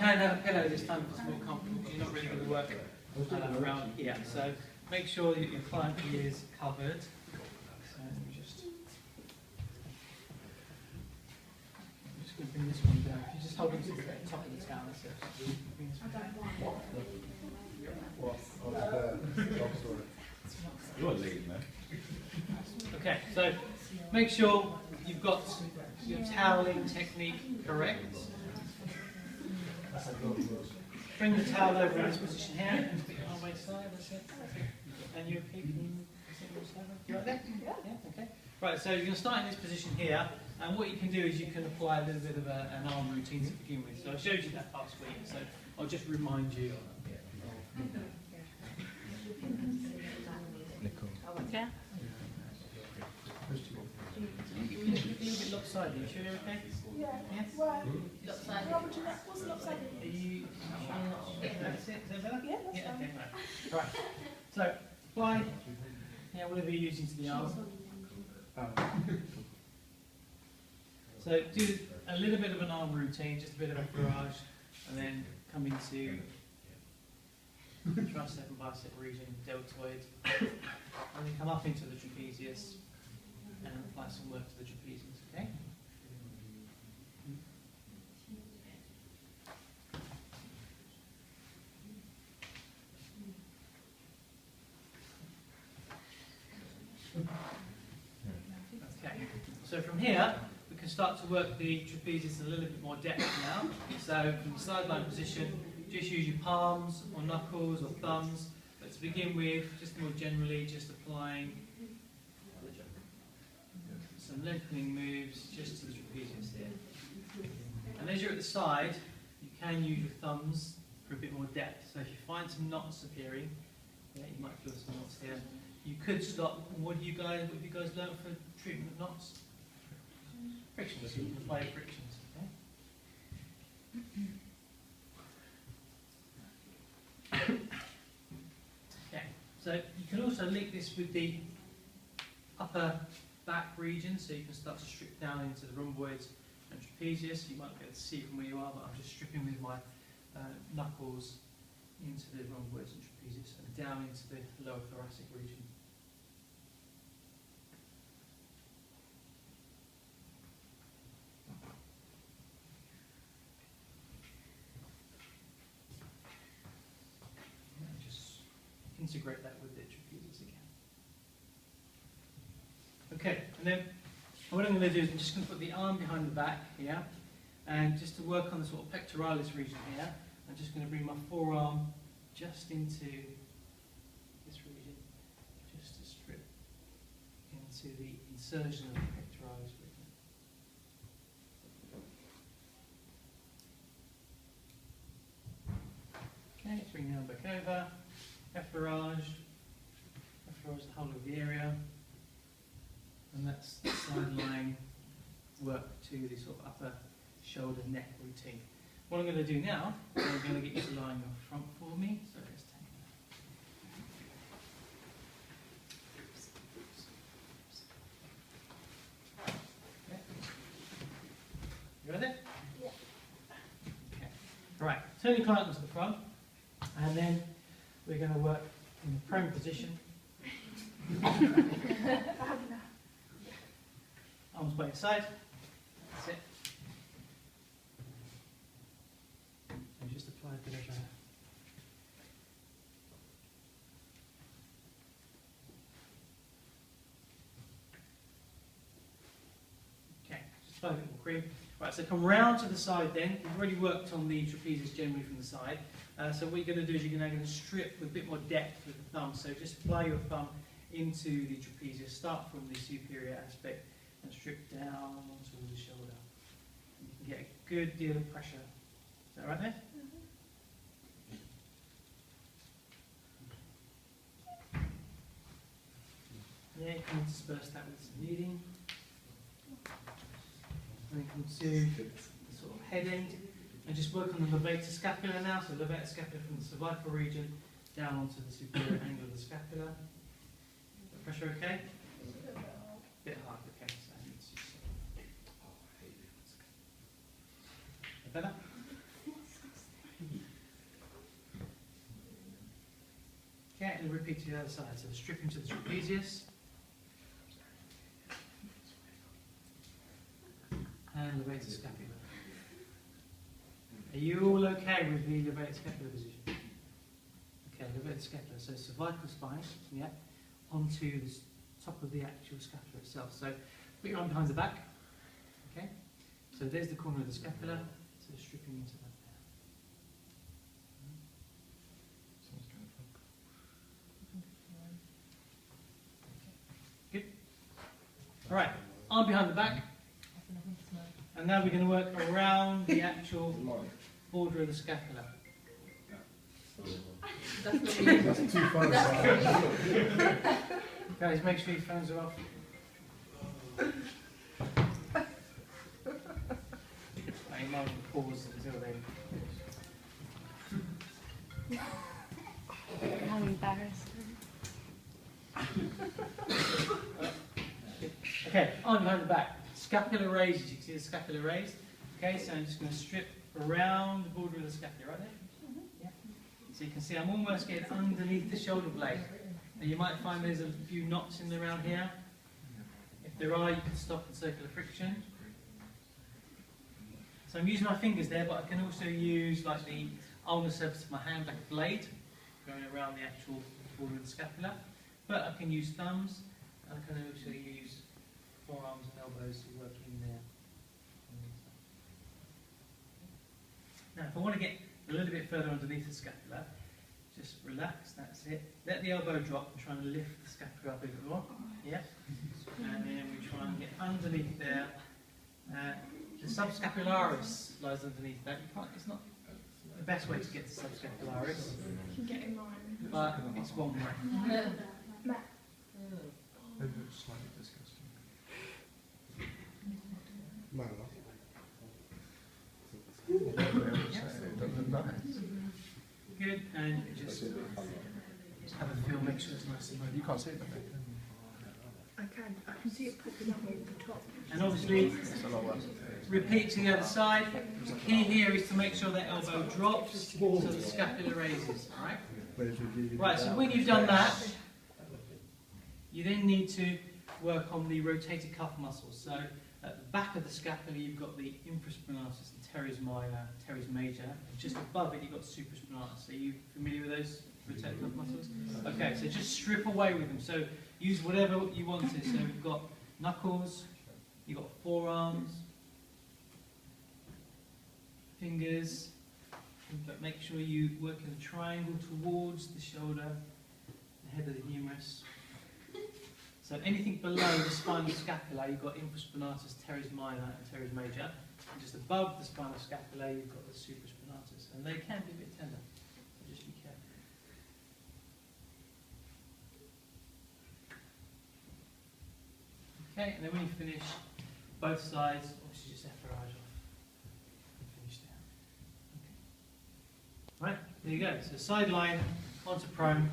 can have a pillow this time if it's more comfortable, because you're not really going to work around here. So make sure that your client is covered. So let me just going to bring this one down. If you just hold on to the top of the towel, that's it. You're leading there. Okay, so make sure you've got your toweling technique correct. Bring the towel over in this position here and put your arm waist side, that's it. And you're keeping you right there? Yeah, okay. Right, so you're going to start in this position here, and what you can do is you can apply a little bit of an arm routine to begin with. So I showed you that last week, so I'll just remind you. Yeah. You're a little bit lopsided, you sure you're okay? Yeah. Yes? Why? Lopsided. What's lopsided? Are you that's it? Is that better? Yeah, that's Okay, fine. right. So, apply whatever you're using to the arm. So do a little bit of an arm routine, just a bit of a barrage, and then come into tricep and bicep region, deltoid, and then come up into the trapezius and apply some work to the trapezius, okay? Okay, so from here, we can start to work the trapezius in a little bit more depth now. So from the sideline position, just use your palms or knuckles or thumbs. But to begin with, just more generally, just applying some lengthening moves just to the trapezius here. And as you're at the side, you can use your thumbs for a bit more depth. So if you find some knots appearing, yeah, you might feel some knots here. You could stop. What have you guys learned for treatment of knots? Frictions. You can apply frictions. Okay. Okay. So you can also link this with the upper back region, so you can start to strip down into the rhomboids and trapezius. You might be able to see from where you are, but I'm just stripping with my knuckles into the rhomboids and trapezius and down into the lower thoracic region. And just integrate that with the trapezius again. Okay, and then what I'm going to do is I'm just going to put the arm behind the back here, and just to work on the sort of pectoralis region here, I'm just going to bring my forearm just into this region, just to strip into the insertion of the pectoralis region. Okay, bring the arm back over, efferage the whole of the area, and that's the sideline work to the sort of upper shoulder neck routine. What I'm going to do now is I'm going to get you to lie on your front for me. So let's take that. Okay. You ready? Yeah. Okay. Right. Turn your client onto the front, and then we're going to work in the prone position. Arms by your side. That's it. And just apply a bit of okay, just apply a bit more cream. Right, so come round to the side then. We've already worked on the trapezius generally from the side. So what you're going to do is you're now going to strip with a bit more depth with the thumb. So just apply your thumb into the trapezius. Start from the superior aspect and strip down towards the shoulder. And you can get a good deal of pressure. Is that right there? Yeah, you can disperse that with some kneading. And then come to the sort of head end and just work on the levator scapula now. So levator scapula from the cervical region down onto the superior angle of the scapula. Pressure okay? Bit hard, okay. So I need to better? and repeat to the other side. So strip into the trapezius. And levator scapula. Are you all okay with the levator scapula position? Okay, levator scapula. So cervical spine, yeah, onto the top of the actual scapula itself. So put your arm behind the back. Okay. So there's the corner of the scapula. So stripping into that there. Good. All right. Arm behind the back. And now we're going to work around the actual border of the scapula. That's too far. Guys, make sure your phones are off. I might pause until then. How embarrassing. Okay, arm behind the back. Scapula raised. You can see the scapula raised. Okay, so I'm just going to strip around the border of the scapula, right there. Yeah. So you can see I'm almost getting underneath the shoulder blade. And you might find there's a few knots in around here. If there are, you can stop and circular friction. So I'm using my fingers there, but I can also use like the ulnar surface of my hand, like a blade, going around the actual border of the scapula. But I can use thumbs, and I can also use forearms and elbows to work in there. Now, if I want to get a little bit further underneath the scapula, just relax, that's it. Let the elbow drop and try and lift the scapula up a bit more. Yeah. And then we try and get underneath there. The subscapularis lies underneath that. It's not the best way to get to subscapularis, You can get in line. but it's one way. Slightly disgusting. No, Good, and just have a feel, make sure it's nice and you can't see it, can I can see it popping up over the top. And obviously, It's a lot worse. repeat to the other side. The key here is to make sure that elbow drops so the scapula raises. Alright? Right, so when you've done that, you then need to work on the rotator cuff muscles. So at the back of the scapula, you've got the infraspinatus and teres minor, teres major. And just above it, you've got supraspinatus. Are you familiar with those rotator cuff muscles? Okay, so just strip away with them. So use whatever you wanted. So we've got knuckles, you've got forearms, fingers, but make sure you work in a triangle towards the shoulder, the head of the humerus. So anything below the spinal scapula, you've got infraspinatus, teres minor and teres major. And just above the spinal scapula, you've got the supraspinatus. And they can be a bit tender, so just be careful. Okay, and then when you finish both sides, obviously just efferage off and finish there. Okay. Right, there you go. So sideline onto prone.